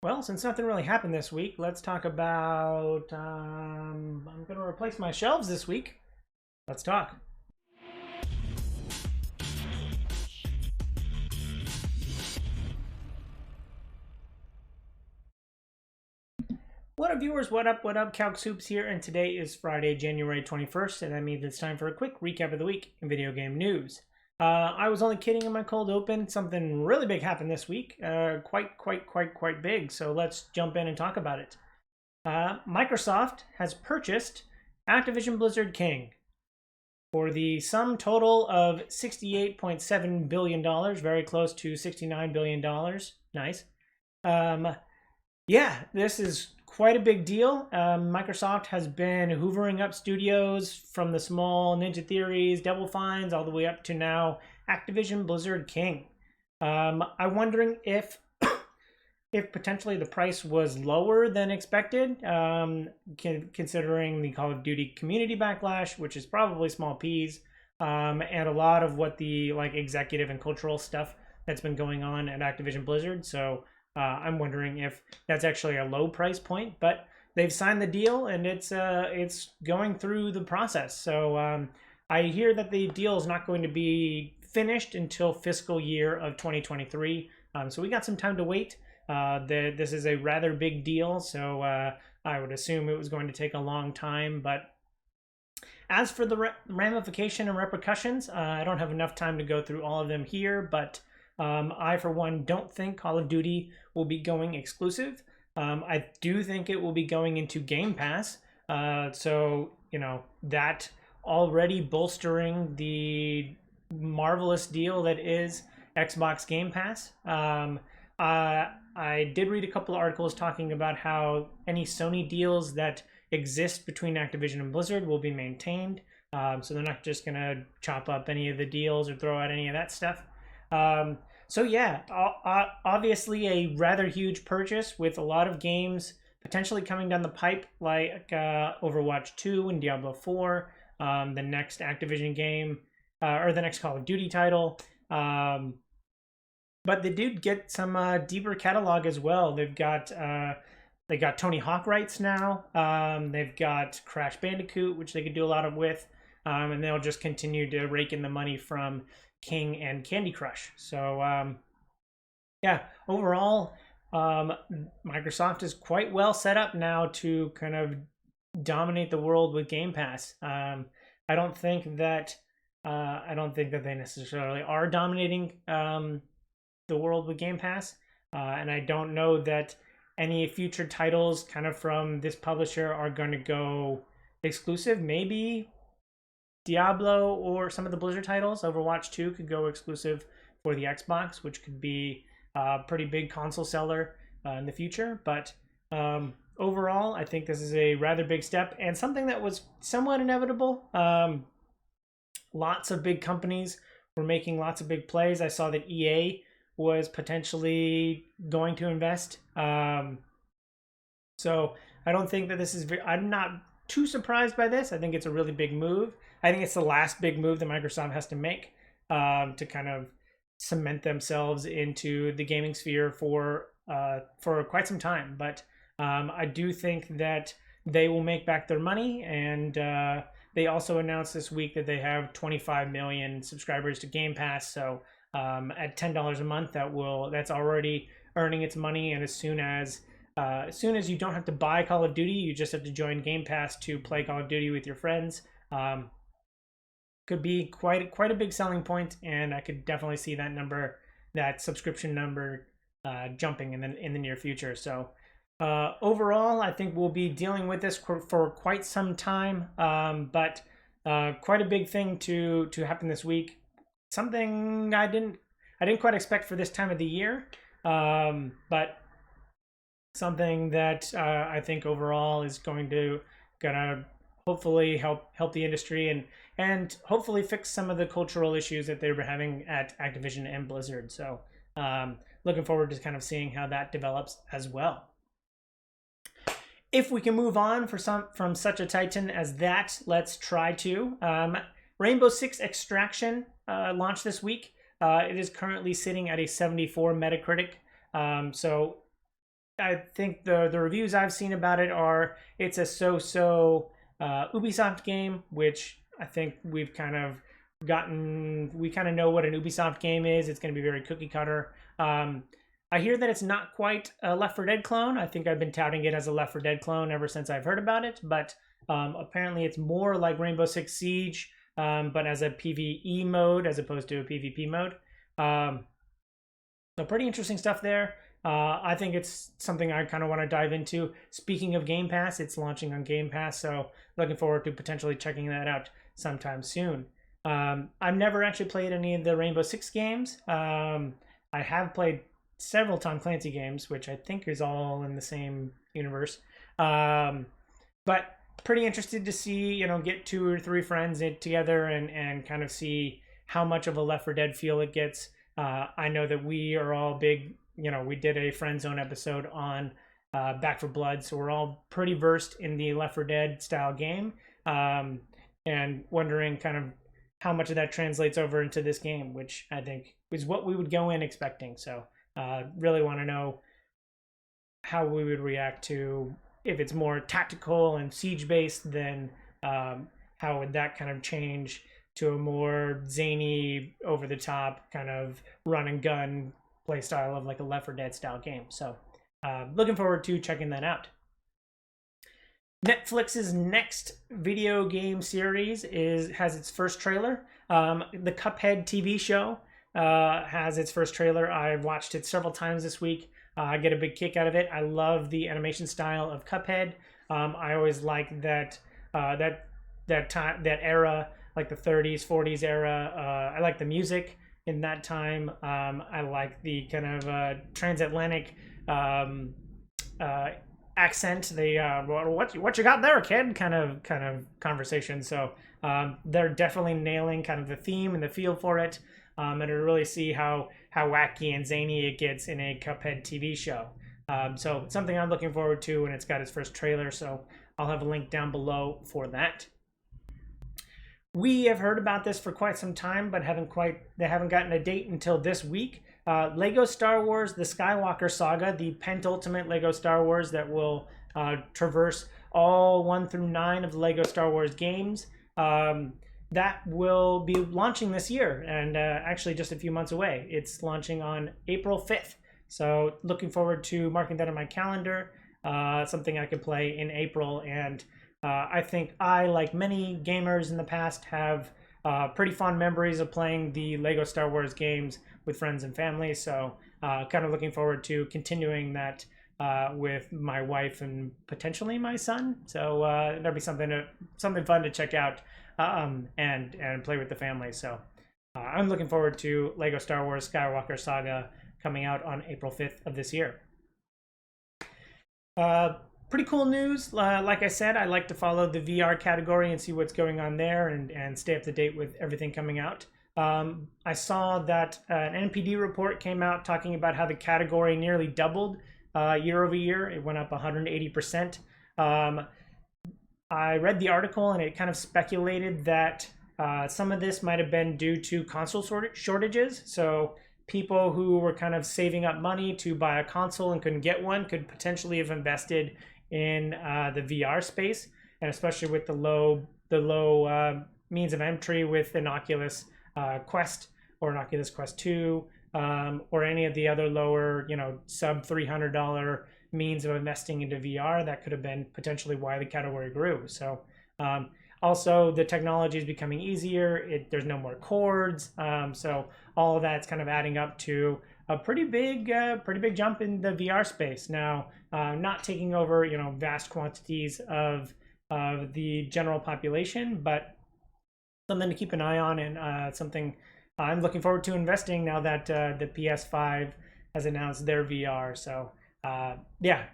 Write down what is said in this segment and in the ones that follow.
Well, since nothing really happened this week, let's talk about. I'm going to replace my shelves this week. Let's talk. What up, viewers? What up? What up? Calc Soups here, and today is Friday, January 21st, and that means it's time for a quick recap of the week in video game news. I was only kidding in my cold open. Something really big happened this week. Quite big. So let's jump in and talk about it. Microsoft has purchased Activision Blizzard King for the sum total of $68.7 billion, very close to $69 billion. Nice. Yeah, this is quite a big deal. Microsoft has been hoovering up studios from the small Ninja Theories, Double Fines, all the way up to now Activision Blizzard King. I'm wondering if potentially the price was lower than expected, considering the Call of Duty community backlash, which is probably small peas, and a lot of what the executive and cultural stuff that's been going on at Activision Blizzard. So I'm wondering if that's actually a low price point, but they've signed the deal and it's going through the process. So I hear that the deal is not going to be finished until fiscal year of 2023. So we got some time to wait. This is a rather big deal, so I would assume it was going to take a long time. But as for the ramification and repercussions, I don't have enough time to go through all of them here, but I, for one, don't think Call of Duty will be going exclusive. I do think it will be going into Game Pass. So, that already bolstering the marvelous deal that is Xbox Game Pass. I did read a couple of articles talking about how any Sony deals that exist between Activision and Blizzard will be maintained. So they're not just going to chop up any of the deals or throw out any of that stuff. So yeah, obviously a rather huge purchase with a lot of games potentially coming down the pipe, like Overwatch 2 and Diablo 4, the next Activision game, or the next Call of Duty title. But they did get some deeper catalog as well. They got Tony Hawk rights now. They've got Crash Bandicoot, which they could do a lot of with, and they'll just continue to rake in the money from King and Candy Crush. So yeah, overall, Microsoft is quite well set up now to kind of dominate the world with Game Pass. I don't think that they necessarily are dominating the world with Game Pass, and I don't know that any future titles kind of from this publisher are going to go exclusive. Maybe Diablo or some of the Blizzard titles, Overwatch 2 could go exclusive for the Xbox, which could be a pretty big console seller in the future. But overall, I think this is a rather big step and something that was somewhat inevitable. Lots of big companies were making lots of big plays. I saw that EA was potentially going to invest. So I don't think that this is I'm not too surprised by this. I think it's a really big move. I think it's the last big move that Microsoft has to make to kind of cement themselves into the gaming sphere for quite some time. But I do think that they will make back their money, and they also announced this week that they have 25 million subscribers to Game Pass. So at $10 a month, that's already earning its money. And as soon as you don't have to buy Call of Duty, you just have to join Game Pass to play Call of Duty with your friends. Could be quite a big selling point, and I could definitely see that subscription number jumping in the near future. So overall, I think we'll be dealing with this for quite some time, but quite a big thing to happen this week. Something I didn't quite expect for this time of the year, but something that I think overall is gonna hopefully help the industry and hopefully fix some of the cultural issues that they were having at Activision and Blizzard. So looking forward to kind of seeing how that develops as well. If we can move on from such a titan as that, let's try to. Rainbow Six Extraction launched this week. It is currently sitting at a 74 Metacritic. So I think the reviews I've seen about it are it's a so-so Ubisoft game, which I think we've kind of gotten. We kind of know what an Ubisoft game is. It's going to be very cookie cutter. I hear that it's not quite a Left 4 Dead clone. I think I've been touting it as a Left 4 Dead clone ever since I've heard about it, but apparently it's more like Rainbow Six Siege, but as a PvE mode as opposed to a PvP mode. So pretty interesting stuff there. I think it's something I kind of want to dive into. Speaking of Game Pass, it's launching on Game Pass, so looking forward to potentially checking that out sometime soon. I've never actually played any of the Rainbow Six games. I have played several Tom Clancy games, which I think is all in the same universe. But pretty interested to see, get 2 or 3 friends together and kind of see how much of a Left 4 Dead feel it gets. I know that we are all big, we did a Friend Zone episode on Back 4 Blood, so we're all pretty versed in the Left 4 Dead style game, and wondering kind of how much of that translates over into this game, which I think is what we would go in expecting. So really want to know how we would react to if it's more tactical and siege based, then how would that kind of change to a more zany, over the top kind of run and gun play style of like a Left 4 Dead style game. So looking forward to checking that out. Netflix's next video game series has its first trailer. The Cuphead TV show has its first trailer. I've watched it several times this week. I get a big kick out of it. I love the animation style of Cuphead. I always like that era, like the 30s, 40s era. I like the music in that time. I like the kind of transatlantic accent. What you got there, kid? Kind of conversation. So they're definitely nailing kind of the theme and the feel for it. And to really see how wacky and zany it gets in a Cuphead TV show. So it's something I'm looking forward to, and it's got its first trailer. So I'll have a link down below for that. We have heard about this for quite some time, but they haven't gotten a date until this week. Lego Star Wars: The Skywalker Saga, the penultimate Lego Star Wars that will traverse all 1 through 9 of the Lego Star Wars games. That will be launching this year, and actually just a few months away. It's launching on April 5th. So looking forward to marking that on my calendar. Something I could play in April, and I think I, like many gamers in the past, have pretty fond memories of playing the Lego Star Wars games with friends and family. So kind of looking forward to continuing that with my wife and potentially my son. So that'll be something fun to check out and play with the family. So I'm looking forward to Lego Star Wars Skywalker Saga coming out on April 5th of this year. Pretty cool news. Like I said, I like to follow the VR category and see what's going on there and stay up to date with everything coming out. I saw that an NPD report came out talking about how the category nearly doubled year over year. It went up 180%. I read the article, and it kind of speculated that some of this might have been due to console shortages. So people who were kind of saving up money to buy a console and couldn't get one could potentially have invested in the VR space, and especially with the low means of entry with an Oculus Quest or an Oculus Quest 2 or any of the other lower, sub $300 means of investing into VR. That could have been potentially why the category grew. So also the technology is becoming easier. There's no more cords. So all of that's kind of adding up to a pretty big jump in the VR space. Now, not taking over, vast quantities of the general population, but something to keep an eye on, and something I'm looking forward to investing now that the PS5 has announced their VR. So yeah,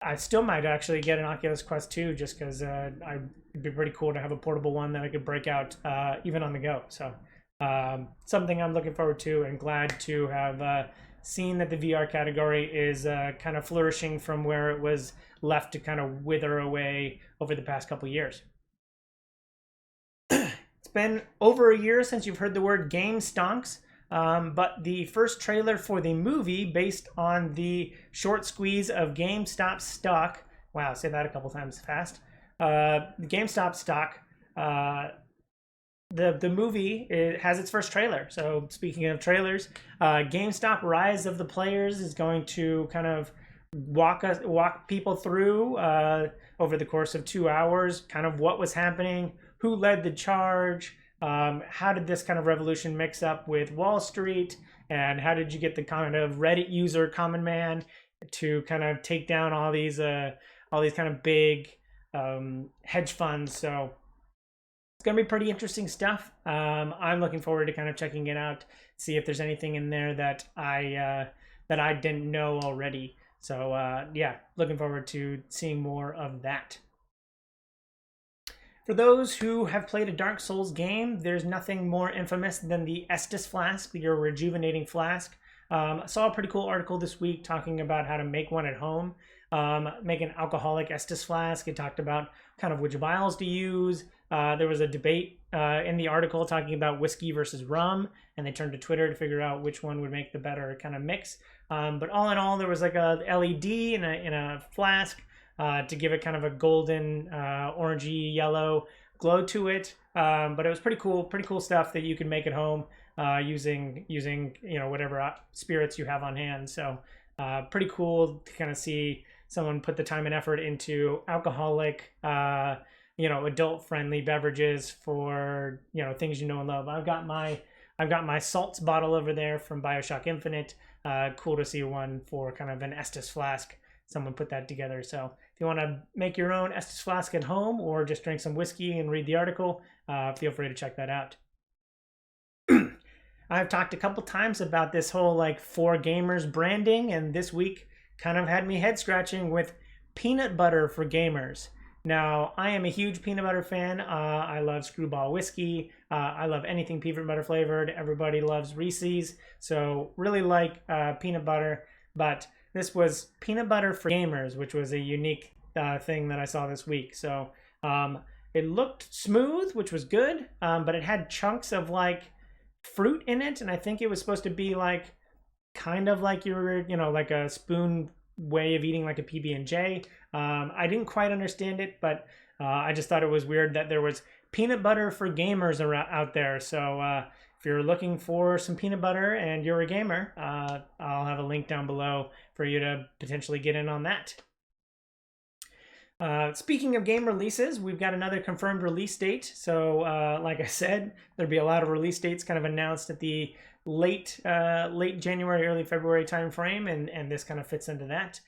I still might actually get an Oculus Quest 2 just because it'd be pretty cool to have a portable one that I could break out even on the go. So something I'm looking forward to, and glad to have seen that the VR category is kind of flourishing from where it was left to kind of wither away over the past couple years. It's been over a year since you've heard the word game stonks. but the first trailer for the movie, based on the short squeeze of GameStop stock. Wow, say that a couple times fast. The GameStop stock. The movie, it has its first trailer. So speaking of trailers, GameStop Rise of the Players is going to kind of walk people through over the course of 2 hours, kind of what was happening, who led the charge, how did this kind of revolution mix up with Wall Street, and how did you get the kind of Reddit user common man to kind of take down all these kind of big hedge funds. So it's going to be pretty interesting stuff. I'm looking forward to kind of checking it out, see if there's anything in there that I didn't know already. So yeah, looking forward to seeing more of that. For those who have played a Dark Souls game, there's nothing more infamous than the Estus flask, your rejuvenating flask. I saw a pretty cool article this week talking about how to make one at home. Make an alcoholic Estus flask. It talked about kind of which vials to use. There was a debate in the article talking about whiskey versus rum, and they turned to Twitter to figure out which one would make the better kind of mix. But all in all, there was like a LED in a flask to give it kind of a golden, orangey yellow glow to it. But it was pretty cool stuff that you can make at home using whatever spirits you have on hand. So pretty cool to kind of see someone put the time and effort into alcoholic, adult-friendly beverages for things you know and love. I've got my salts bottle over there from BioShock Infinite. Cool to see one for kind of an Estus flask. Someone put that together. So if you want to make your own Estus flask at home or just drink some whiskey and read the article, feel free to check that out. I've talked a couple times about this whole for gamers branding, and this week kind of had me head scratching with peanut butter for gamers. Now, I am a huge peanut butter fan. I love Screwball whiskey. I love anything peanut butter flavored. Everybody loves Reese's. So really like peanut butter. But this was peanut butter for gamers, which was a unique thing that I saw this week. So it looked smooth, which was good. But it had chunks of fruit in it. And I think it was supposed to be kind of like like a spoon way of eating like a PB&J. I didn't quite understand it, but I just thought it was weird that there was peanut butter for gamers out there. So if you're looking for some peanut butter and you're a gamer, I'll have a link down below for you to potentially get in on that. Speaking of game releases, we've got another confirmed release date. So like I said, there'll be a lot of release dates kind of announced at the late January, early February timeframe, and this kind of fits into that.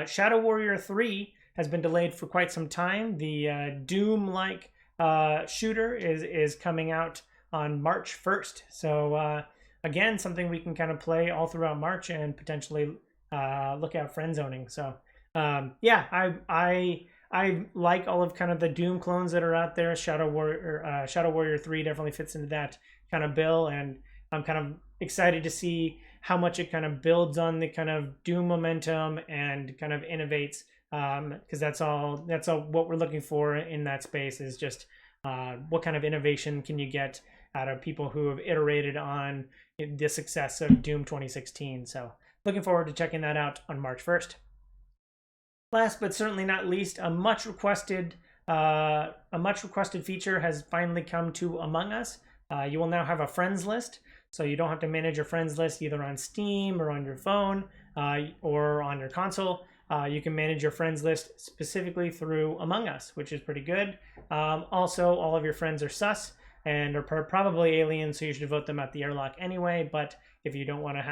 Shadow Warrior 3 has been delayed for quite some time. The Doom-like shooter is coming out on March 1st. So again, something we can kind of play all throughout March and potentially look at friend zoning. So yeah, I like all of kind of the Doom clones that are out there. Shadow Warrior 3 definitely fits into that kind of bill, and I'm kind of excited to see how much it kind of builds on the kind of Doom momentum and kind of innovates, because that's all what we're looking for in that space is just what kind of innovation can you get out of people who have iterated on the success of Doom 2016. So looking forward to checking that out on March 1st. Last but certainly not least, a much requested feature has finally come to Among Us. You will now have a friends list, so you don't have to manage your friends list either on Steam or on your phone or on your console. You can manage your friends list specifically through Among Us, which is pretty good. Also, all of your friends are sus and are probably aliens, so you should vote them out the airlock anyway. But if you don't want to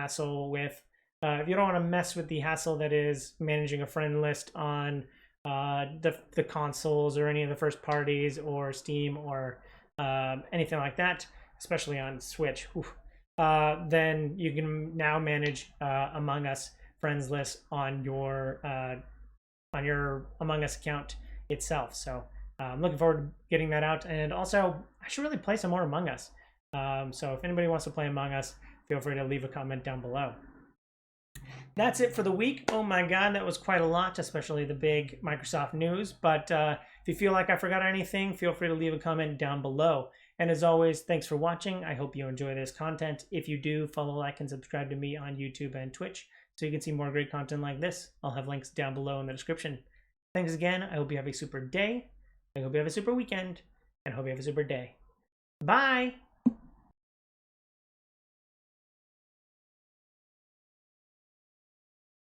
if you don't want to mess with the hassle that is managing a friend list on the consoles or any of the first parties or Steam or anything like that, especially on Switch, then you can now manage Among Us friends list on your Among Us account itself. So I'm looking forward to getting that out, and also I should really play some more Among Us. So if anybody wants to play Among Us, feel free to leave a comment down below. That's it for the week. Oh my god, that was quite a lot, especially the big Microsoft news. But if you feel like I forgot anything, feel free to leave a comment down below. And as always, thanks for watching. I hope you enjoy this content. If you do, follow, like, and subscribe to me on YouTube and Twitch so you can see more great content like this. I'll have links down below in the description. Thanks again. I hope you have a super day. I hope you have a super weekend. And I hope you have a super day. Bye!